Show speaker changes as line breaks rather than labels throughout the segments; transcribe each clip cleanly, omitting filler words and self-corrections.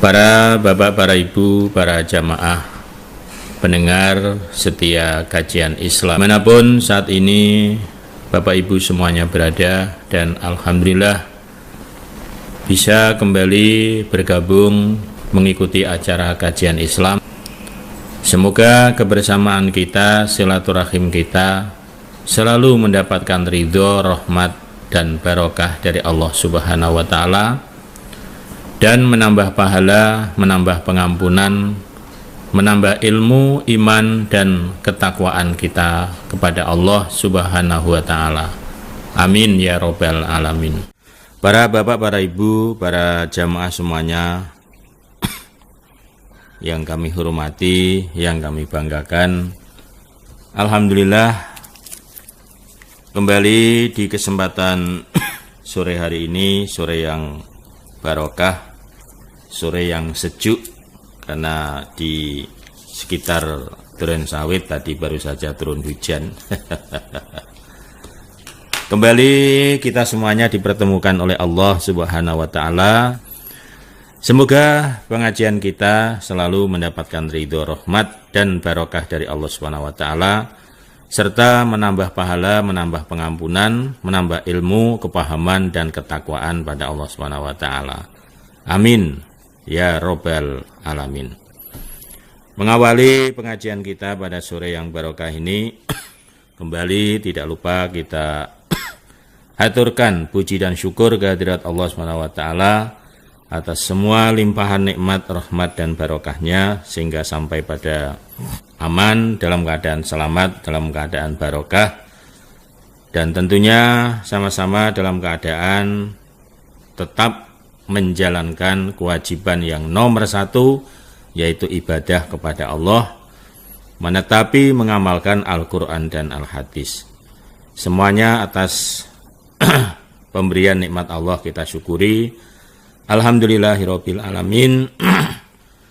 Para bapak, para ibu, para jamaah pendengar setia kajian Islam manapun saat ini bapak ibu semuanya berada, dan alhamdulillah bisa kembali bergabung mengikuti acara kajian Islam. Semoga kebersamaan kita, silaturahim kita selalu mendapatkan ridho, rahmat dan barokah dari Allah Subhanahu wa Ta'ala, dan menambah pahala, menambah pengampunan, menambah ilmu, iman, dan ketakwaan kita kepada Allah Subhanahu wa Ta'ala. Amin ya Rabbal Alamin. Para bapak, para ibu, para jamaah semuanya yang kami hormati, yang kami banggakan, alhamdulillah kembali di kesempatan sore hari ini, sore yang barokah, sore yang sejuk, karena di sekitar Duren Sawit tadi baru saja turun hujan. Kembali kita semuanya dipertemukan oleh Allah Subhanahu wa Ta'ala. Semoga pengajian kita selalu mendapatkan ridho, rahmat dan barokah dari Allah Subhanahu wa Ta'ala, serta menambah pahala, menambah pengampunan, menambah ilmu, kepahaman dan ketakwaan pada Allah Subhanahu wa Ta'ala. Amin ya Rabbal Alamin. Mengawali pengajian kita pada sore yang barokah ini, kembali tidak lupa kita haturkan puji dan syukur kehadirat Allah Subhanahu wa Ta'ala atas semua limpahan nikmat, rahmat dan barokahnya, sehingga sampai pada aman, dalam keadaan selamat, dalam keadaan barokah, dan tentunya sama-sama dalam keadaan tetap menjalankan kewajiban yang nomor satu, yaitu ibadah kepada Allah, menetapi mengamalkan Al-Quran dan Al-Hadis. Semuanya atas pemberian nikmat Allah kita syukuri. Alhamdulillahirabbil alamin.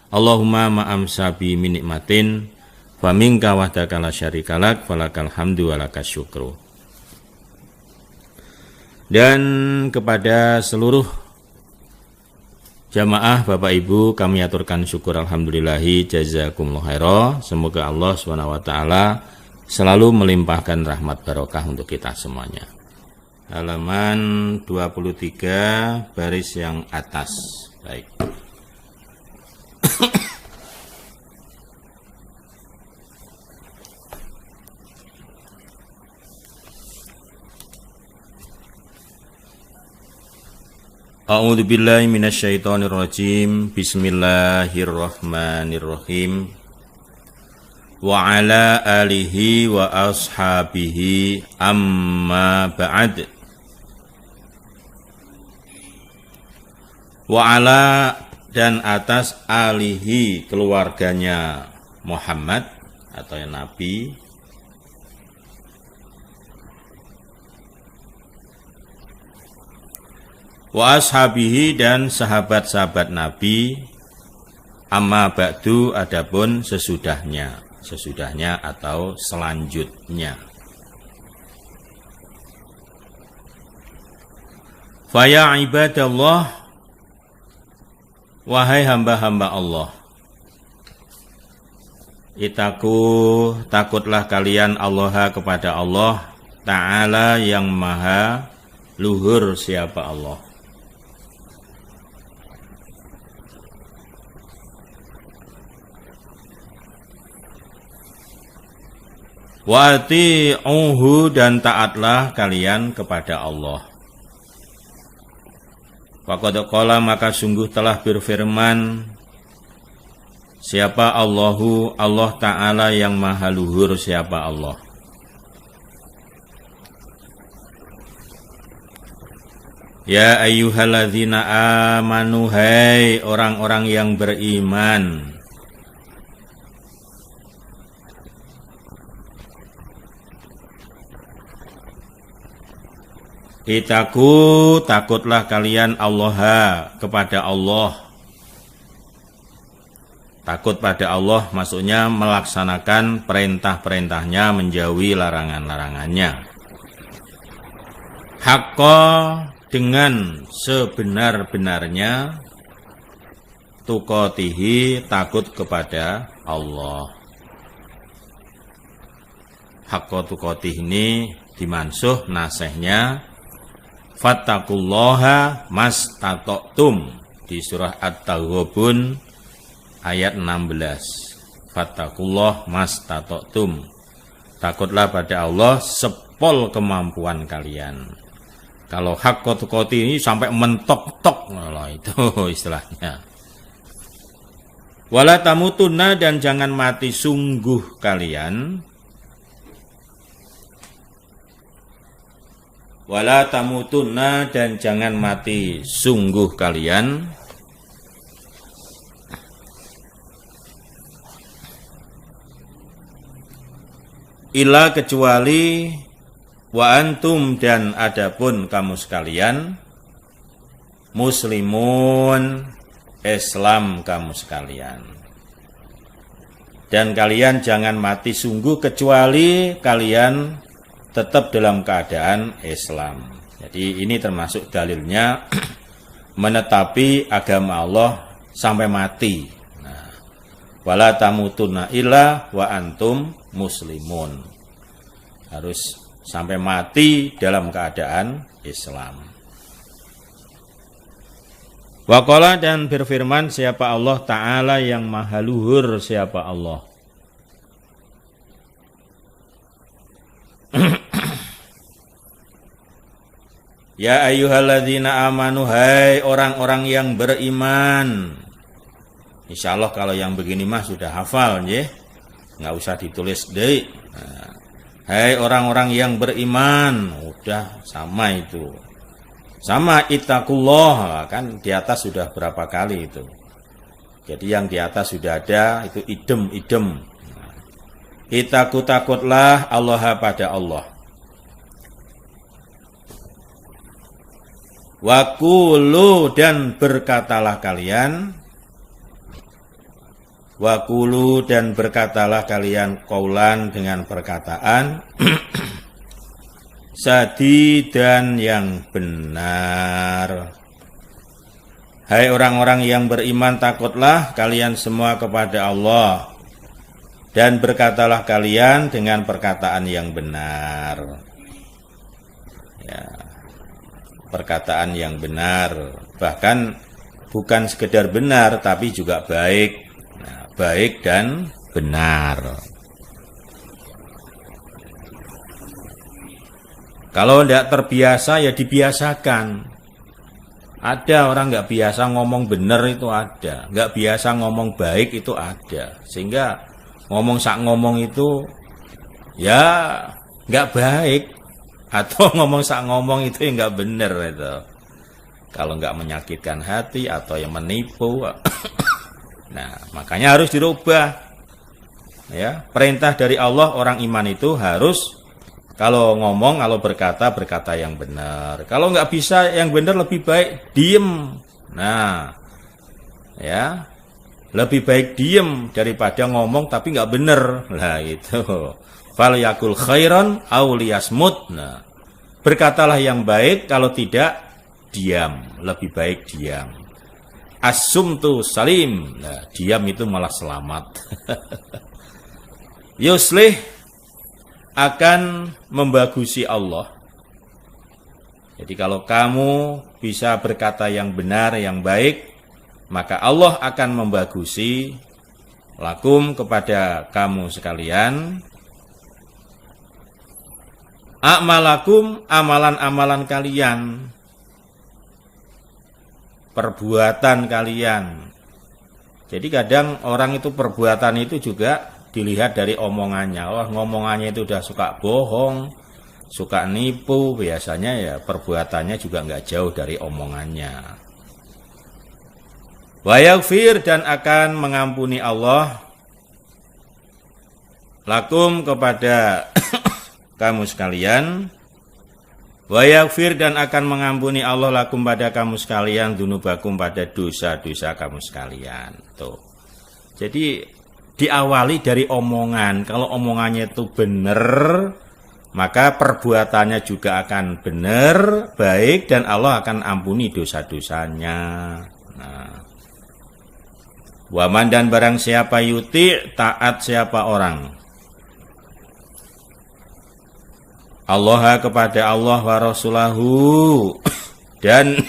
Allahumma ma'amsabi min nikmatin fa minka wahdaka la syarikalak falakal hamdu wa lakas syukru. Dan kepada seluruh jamaah Bapak Ibu kami aturkan syukur alhamdulillahi jazakumullah khairan. Semoga Allah Subhanahu wa Ta'ala selalu melimpahkan rahmat barokah untuk kita semuanya. Halaman 23 baris yang atas. Baik. A'udzu billahi minasyaitonir rajim. Bismillahirrahmanirrahim. Wa ala alihi wa ashabihi amma ba'd. Wa ala dan atas alihi keluarganya Muhammad atau yang Nabi, wa ashabihi dan sahabat-sahabat Nabi, amma ba'du adapun sesudahnya atau selanjutnya. Faya ibadallah, wahai hamba-hamba Allah, takutlah kalian Allah kepada Allah Ta'ala yang maha luhur siapa Allah. Wa ati'uhu dan taatlah kalian kepada Allah. Faqad qala maka sungguh telah berfirman siapa Allahu, Allah Ta'ala yang maha luhur siapa Allah. Ya ayyuhalladzina amanu, hai orang-orang yang beriman, takutlah kalian Allah kepada Allah. Takut pada Allah maksudnya melaksanakan perintah-perintahnya, menjauhi larangan-larangannya. Haqqa dengan sebenar-benarnya, tuqatihi, takut kepada Allah. Haqqa tuqatih ini dimansuh nasihnya fattaqullaha mastata'tum di surah At-Taghabun ayat 16. Fattaqullah mastata'tum. Takutlah pada Allah sepol kemampuan kalian. Kalau haqqa tuqatih ini sampai mentok-tok, nah, itu istilahnya. Wala tamutunna, dan jangan mati sungguh kalian. Wala tamutunna, dan jangan mati sungguh kalian. Illa, kecuali wa antum, dan adapun kamu sekalian muslimun, Islam kamu sekalian. Dan kalian jangan mati sungguh kecuali kalian tetap dalam keadaan Islam. Jadi ini termasuk dalilnya menetapi agama Allah sampai mati. Nah, wala tamutunna illa wa antum muslimun. Harus sampai mati dalam keadaan Islam. Waqala, dan berfirman siapa Allah Ta'ala yang maha luhur, siapa Allah. Ya ayyuhalladzina amanu, hai orang-orang yang beriman. Insya Allah kalau yang begini mah sudah hafal ya, nggak usah ditulis deh. Nah, hai orang-orang yang beriman, udah sama itu. Sama ittaqullah, kan di atas sudah berapa kali itu. Jadi yang di atas sudah ada itu idem. Nah, takutlah Allah pada Allah. Wakulu, dan berkatalah kalian. Wakulu, dan berkatalah kalian qaulan, dengan perkataan sadidan, yang benar. Hai orang-orang yang beriman, takutlah kalian semua kepada Allah, dan berkatalah kalian dengan perkataan yang benar. Ya, perkataan yang benar, bahkan bukan sekedar benar tapi juga baik. Nah, baik dan benar. Kalau tidak terbiasa ya dibiasakan. Ada orang nggak biasa ngomong benar, itu ada. Nggak biasa ngomong baik, itu ada. Sehingga ngomong sak ngomong itu ya nggak baik. Atau ngomong sak ngomong itu yang nggak benar itu. Kalau nggak menyakitkan hati atau yang menipu. Nah, makanya harus dirubah. Ya, perintah dari Allah, orang iman itu harus kalau ngomong, kalau berkata yang benar. Kalau nggak bisa yang benar, lebih baik diem. Nah, ya, lebih baik diem daripada ngomong tapi nggak benar. Lah itu. Fal yakul khairan aw liyasmut. Nah, berkatalah yang baik, kalau tidak diam, lebih baik diam. As-sumtu salim. Nah, diam itu malah selamat. Yuslih, akan membagusi Allah. Jadi kalau kamu bisa berkata yang benar, yang baik, maka Allah akan membagusi lakum, kepada kamu sekalian, a'malakum, amalan-amalan kalian, perbuatan kalian. Jadi kadang orang itu perbuatan itu juga dilihat dari omongannya. Oh, ngomongannya itu udah suka bohong, suka nipu, biasanya ya perbuatannya juga nggak jauh dari omongannya. Wa yaghfir, dan akan mengampuni Allah lakum, kepada kamu sekalian. Wa yaghfir, dan akan mengampuni Allah lakum, pada kamu sekalian, dzunubakum, pada dosa-dosa kamu sekalian. Tuh. Jadi diawali dari omongan. Kalau omongannya itu benar, maka perbuatannya juga akan benar, baik, dan Allah akan ampuni dosa-dosanya. Nah, Waman dan barang siapa yuti taat siapa orang Allah kepada Allah wa rasulahu dan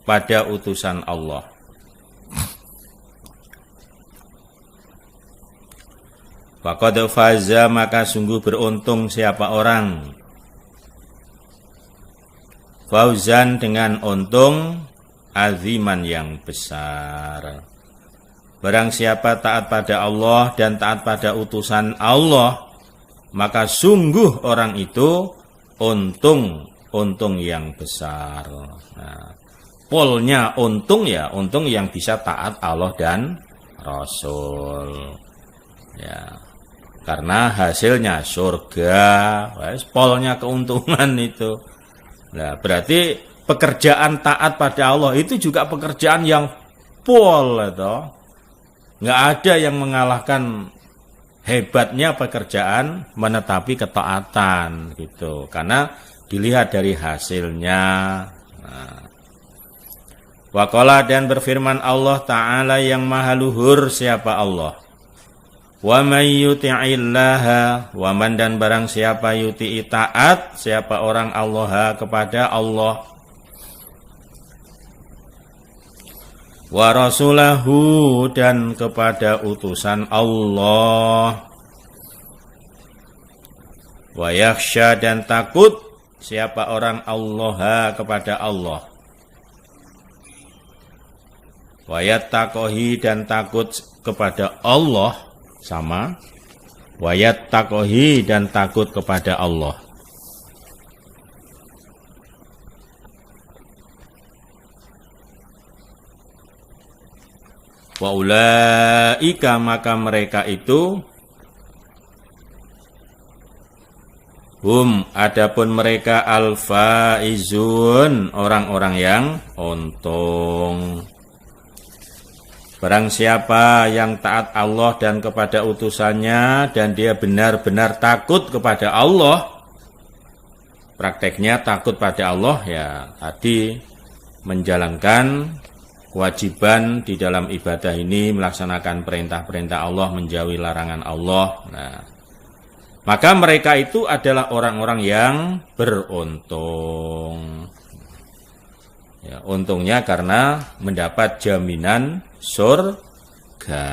pada utusan Allah. Faqad faza maka sungguh beruntung siapa orang. Fauzan dengan untung aziman yang besar. Barang siapa taat pada Allah dan taat pada utusan Allah, maka sungguh orang itu untung yang besar. Nah, polnya untung ya, untung yang bisa taat Allah dan Rasul. Ya, karena hasilnya surga, polnya keuntungan itu. Nah, berarti pekerjaan taat pada Allah itu juga pekerjaan yang pol itu. Nggak ada yang mengalahkan hebatnya pekerjaan menetapi ketaatan gitu, karena dilihat dari hasilnya. Nah. Waqala dan berfirman Allah Ta'ala yang maha luhur siapa Allah. Wa may yuti'illaha waman dan barang siapa yuti'i taat siapa orang Allah kepada Allah. Wa rasulahu dan kepada utusan Allah. Wa yakhsha dan takut siapa orang Allah kepada Allah. Wa yattaqohi dan takut kepada Allah sama. Wa yattaqohi dan takut kepada Allah. Wa ulaika maka mereka itu adapun mereka al-faizun orang-orang yang untung. Barang siapa yang taat Allah dan kepada utusannya dan dia benar-benar takut kepada Allah, prakteknya takut pada Allah ya tadi menjalankan kewajiban di dalam ibadah ini, melaksanakan perintah-perintah Allah, menjauhi larangan Allah. Nah, maka mereka itu adalah orang-orang yang beruntung. Ya, untungnya karena mendapat jaminan surga.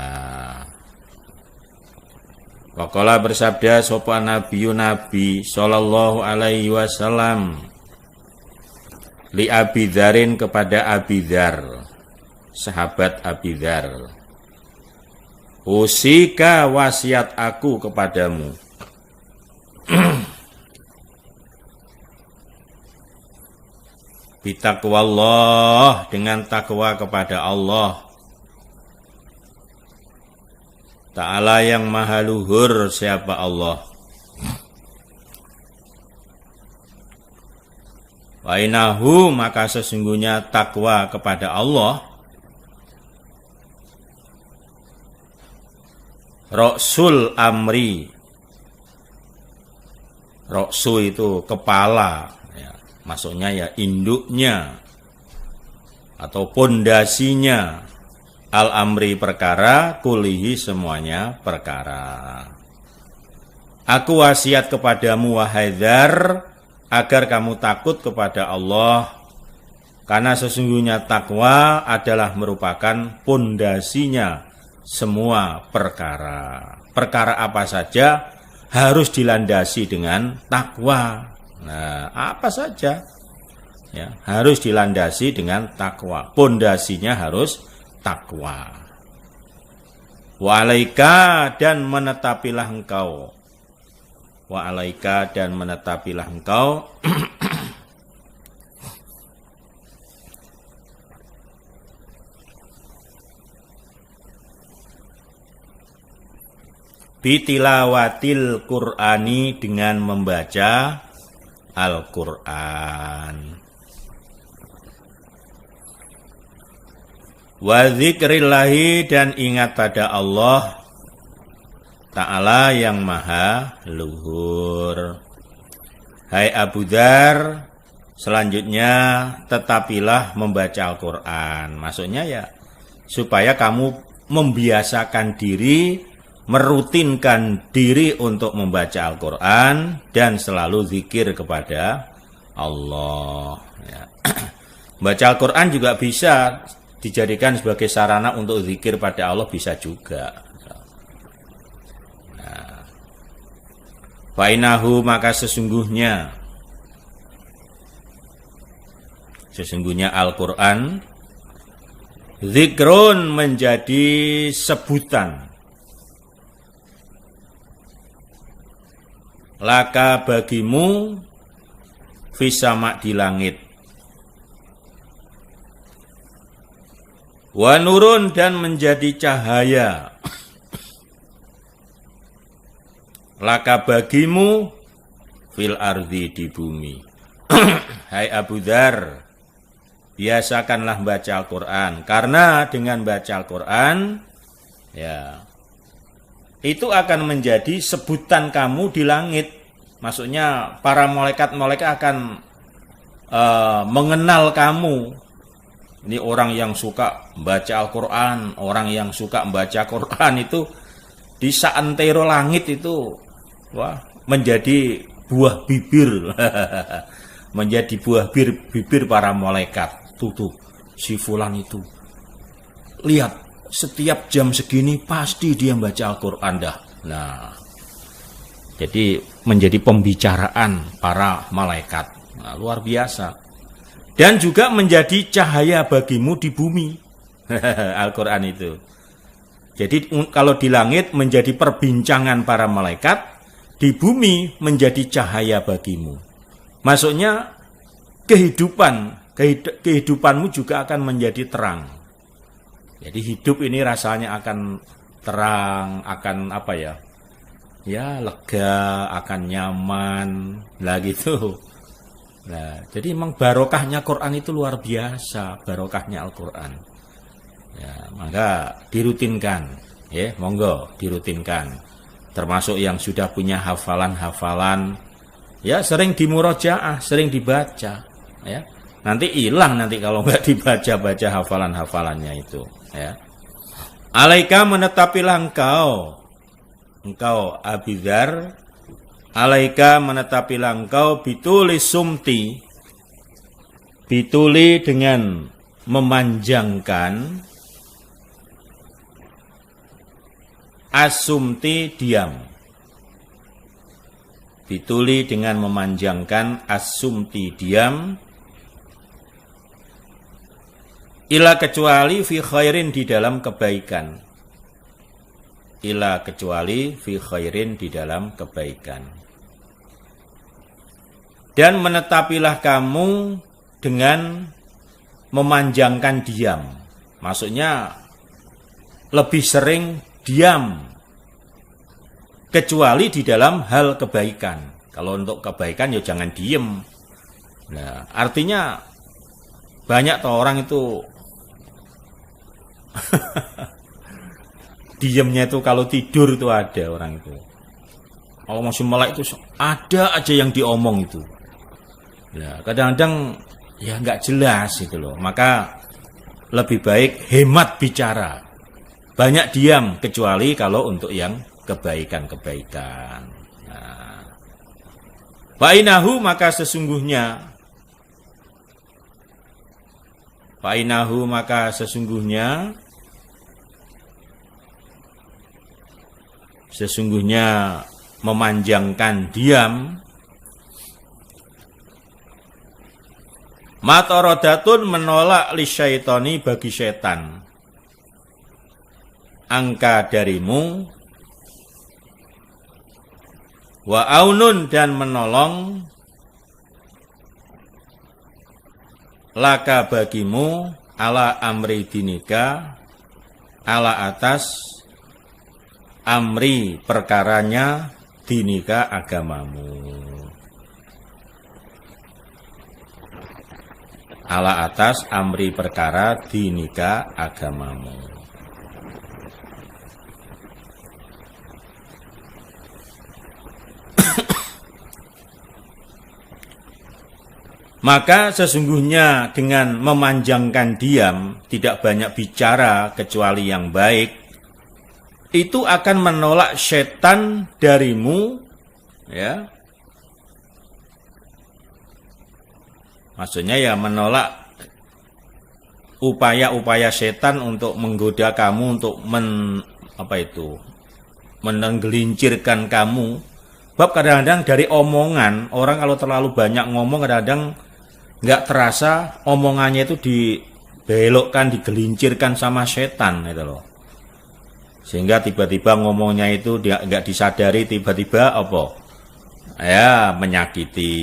Waqala bersabda sapa Nabi sallallahu alaihi wasallam li Abi Dzarin kepada Abi Dzar. Sahabat Abi Dzar, usika wasiat aku kepadamu bitaqwallah dengan takwa kepada Allah Ta'ala yang maha luhur siapa Allah. Wa inahu maka sesungguhnya takwa kepada Allah Ra'sul amri. Ra'su itu kepala ya, maksudnya ya induknya atau pondasinya. Al-amri perkara, kulihi semuanya perkara. Aku wasiat kepadamu wahai Dzar agar kamu takut kepada Allah, karena sesungguhnya takwa adalah merupakan pondasinya semua perkara. Perkara apa saja harus dilandasi dengan takwa. Nah, apa saja ya, harus dilandasi dengan takwa. Pondasinya harus takwa. Wa alaika dan menetapilah engkau. Wa alaika dan menetapilah engkau bitilawatil Qur'ani dengan membaca Al-Qur'an. Wa dzikrillahi dan ingat pada Allah Ta'ala yang maha luhur. Hai Abu Dzar, selanjutnya tetapilah membaca Al-Qur'an. Maksudnya ya supaya kamu membiasakan diri, merutinkan diri untuk membaca Al-Quran dan selalu zikir kepada Allah. Ya. Baca Al-Quran juga bisa dijadikan sebagai sarana untuk zikir pada Allah, bisa juga. Nah. Fainahu, maka sesungguhnya Al-Quran zikrun, menjadi sebutan, laka bagimu, fisama di langit, wa nurun, dan menjadi cahaya, laka bagimu, fil ardi, di bumi. Hai Abu Dzar, biasakanlah baca Al-Quran, karena dengan baca Al-Quran, ya, itu akan menjadi sebutan kamu di langit. Maksudnya para malaikat-malaikat akan mengenal kamu. Ini orang yang suka baca Al-Quran, orang yang suka membaca Quran itu di saantero langit itu, wah, menjadi buah bibir, menjadi buah bibir para malaikat. Tuh, si fulan itu, lihat, setiap jam segini pasti dia baca Al-Quran dah. Nah, jadi menjadi pembicaraan para malaikat. Nah, luar biasa. Dan juga menjadi cahaya bagimu di bumi. Al-Quran itu. Jadi kalau di langit menjadi perbincangan para malaikat, di bumi menjadi cahaya bagimu. Maksudnya kehidupanmu juga akan menjadi terang. Jadi hidup ini rasanya akan terang, akan apa ya? Ya, lega, akan nyaman, lah gitu. Nah, jadi memang barokahnya Quran itu luar biasa, barokahnya Al-Quran. Ya, maka dirutinkan, ya, monggo dirutinkan. Termasuk yang sudah punya hafalan-hafalan, ya, sering dimurojaah, sering dibaca, ya. Nanti hilang nanti kalau nggak dibaca-baca hafalan-hafalannya itu, ya. Alaika, menetapilah engkau Abu Dzar, alaika, menetapilah engkau, bituli sumti, bituli dengan memanjangkan, asumti, diam. Bituli dengan memanjangkan, asumti, diam, ila kecuali fi khairin, di dalam kebaikan. Ila kecuali fi khairin, di dalam kebaikan. Dan menetapilah kamu dengan memanjangkan diam. Maksudnya lebih sering diam. Kecuali di dalam hal kebaikan. Kalau untuk kebaikan ya jangan diem. Nah, artinya banyak orang itu diemnya itu kalau tidur itu ada orang itu. Kalau masih melek itu ada aja yang diomong itu. Nah, kadang-kadang ya nggak jelas itu loh. Maka lebih baik hemat bicara. Banyak diam kecuali kalau untuk yang kebaikan-kebaikan. Nah, Fainahu, maka sesungguhnya memanjangkan diam, matorodatun, menolak lisyaitoni, bagi setan, angka darimu, wa aunun, dan menolong, laka bagimu, ala amri dinika, ala atas amri perkaranya, dinika agamamu. Ala atas amri perkara dinika agamamu. Maka sesungguhnya dengan memanjangkan diam, tidak banyak bicara kecuali yang baik, itu akan menolak setan darimu, ya. Maksudnya ya menolak upaya-upaya setan untuk menggoda kamu, untuk menenggelincirkan kamu. Sebab kadang-kadang dari omongan, orang kalau terlalu banyak ngomong kadang-kadang nggak terasa omongannya itu dibelokkan, digelincirkan sama setan gitu loh. Sehingga tiba-tiba ngomongnya itu nggak disadari, tiba-tiba ya menyakiti,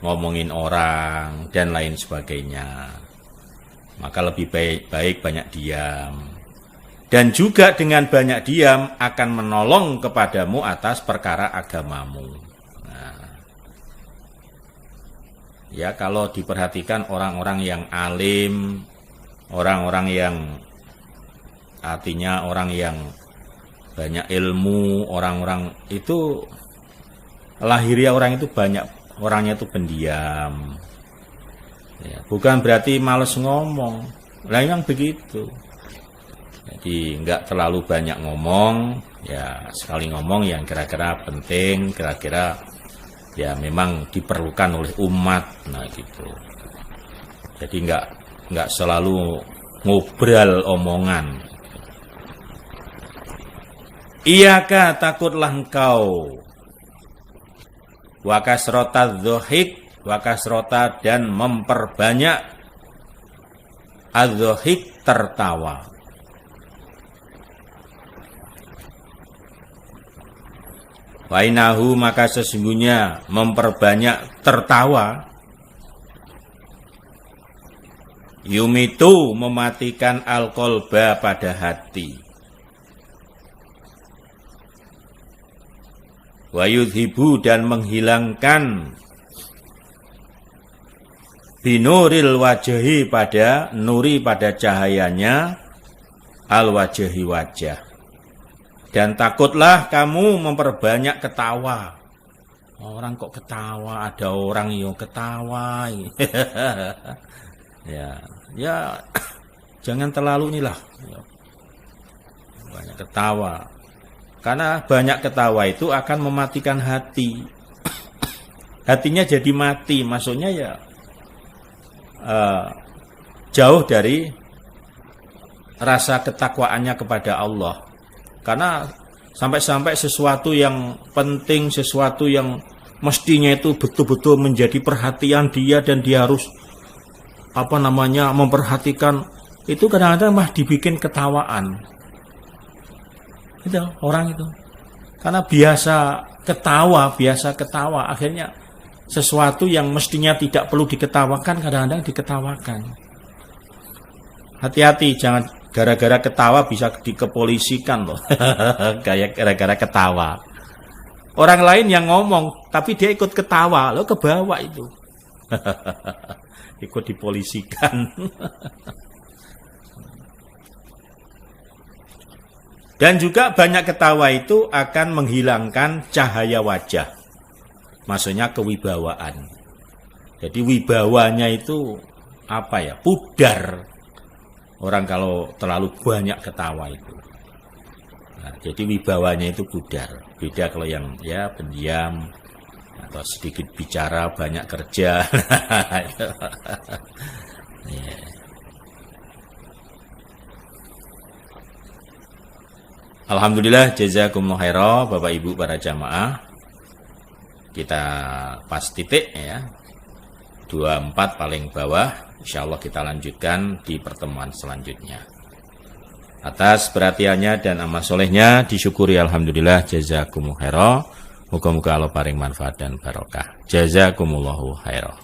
ngomongin orang dan lain sebagainya. Maka lebih baik banyak diam. Dan juga dengan banyak diam akan menolong kepadamu atas perkara agamamu. Nah, ya kalau diperhatikan orang-orang yang alim, orang-orang yang artinya orang yang banyak ilmu, orang-orang itu lahiriah orang itu banyak, orangnya itu pendiam. Ya, bukan berarti males ngomong, lah yang begitu. Jadi nggak terlalu banyak ngomong, ya sekali ngomong yang kira-kira penting, kira-kira ya memang diperlukan oleh umat, nah gitu. Jadi nggak selalu ngobrol omongan. Iyaka, takutlah engkau, wa kasrota dzahik, wa kasrota dan memperbanyak adzahik, tertawa. Wa inahu, maka sesungguhnya memperbanyak tertawa, yumitu, mematikan al-qalba, pada hati, wa yudhibu, dan menghilangkan binuril wajahi, pada nuri, pada cahayanya al wajahi, wajah. Dan takutlah kamu memperbanyak ketawa. Orang kok ketawa, ada orang yang ketawa. ya jangan terlalu inilah. Banyak ketawa. Karena banyak ketawa itu akan mematikan hati. Hatinya jadi mati, maksudnya ya jauh dari rasa ketakwaannya kepada Allah. Karena sampai-sampai sesuatu yang penting, sesuatu yang mestinya itu betul-betul menjadi perhatian dia, dan dia harus memperhatikan, itu kadang-kadang mah dibikin ketawaan. Itu orang itu. Karena biasa ketawa, akhirnya sesuatu yang mestinya tidak perlu diketawakan kadang-kadang diketawakan. Hati-hati, jangan gara-gara ketawa bisa dikepolisikan loh. Kayak gara-gara ketawa. Orang lain yang ngomong tapi dia ikut ketawa, lo kebawa itu. Ikut dipolisikan. Dan juga banyak ketawa itu akan menghilangkan cahaya wajah. Maksudnya kewibawaan. Jadi wibawanya itu pudar. Orang kalau terlalu banyak ketawa itu. Nah, jadi wibawanya itu pudar. Beda kalau yang pendiam atau sedikit bicara banyak kerja. Yeah. Alhamdulillah, jazakumullah khairan, Bapak Ibu para jamaah. Kita pas titik ya. 24 paling bawah. Insyaallah kita lanjutkan di pertemuan selanjutnya. Atas perhatiannya dan amal solehnya disyukuri, alhamdulillah, jazakumullah khairan. Muga-muga Allah paring manfaat dan barokah. Jazakumullahu khairan.